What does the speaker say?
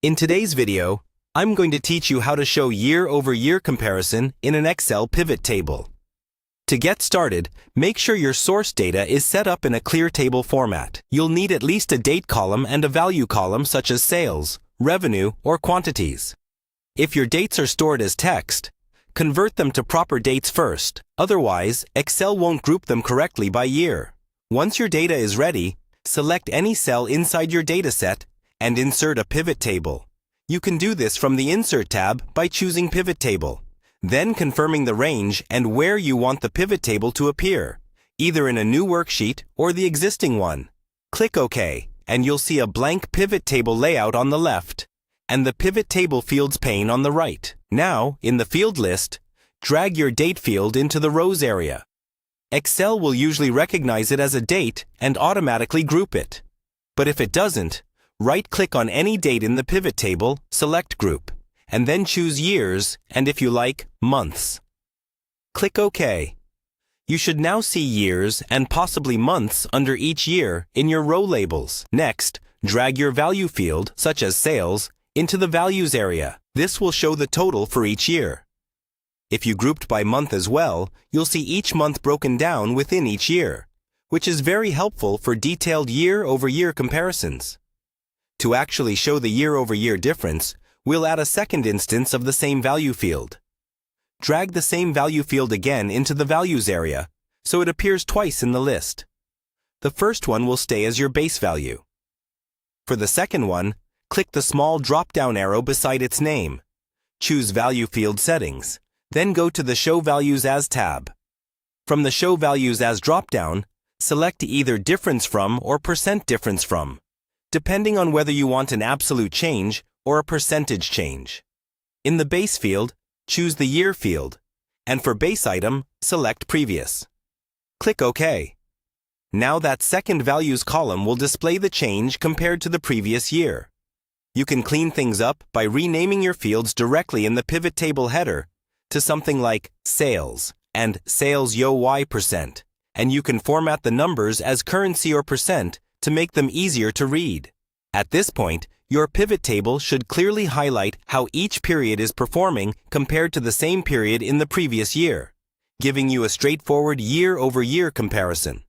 In today's video, I'm going to teach you how to show year-over-year comparison in an Excel pivot table. To get started, make sure your source data is set up in a clear table format. You'll need at least a date column and a value column such as sales, revenue, or quantities. If your dates are stored as text, convert them to proper dates first. Otherwise, Excel won't group them correctly by year. Once your data is ready, select any cell inside your dataset and insert a pivot table. You can do this from the Insert tab by choosing Pivot Table, then confirming the range and where you want the pivot table to appear, either in a new worksheet or the existing one. Click OK, and you'll see a blank pivot table layout on the left and the Pivot Table Fields pane on the right. Now, in the field list, drag your date field into the rows area. Excel will usually recognize it as a date and automatically group it. But if it doesn't, right-click on any date in the pivot table, select Group, and then choose Years and, if you like, Months. Click OK. You should now see years and possibly months under each year in your row labels. Next, drag your value field, such as Sales, into the Values area. This will show the total for each year. If you grouped by month as well, you'll see each month broken down within each year, which is very helpful for detailed year-over-year comparisons. To actually show the year-over-year difference, we'll add a second instance of the same value field. Drag the same value field again into the Values area, so it appears twice in the list. The first one will stay as your base value. For the second one, click the small drop-down arrow beside its name. Choose Value Field Settings, then go to the Show Values As tab. From the Show Values As drop-down, select either Difference From or Percent Difference From, depending on whether you want an absolute change or a percentage change. In the Base field, choose the Year field, and for Base Item, select Previous. Click OK. Now that second Values column will display the change compared to the previous year. You can clean things up by renaming your fields directly in the pivot table header to something like Sales and Sales %, and you can format the numbers as currency or percent to make them easier to read. At this point, your pivot table should clearly highlight how each period is performing compared to the same period in the previous year, giving you a straightforward year-over-year comparison.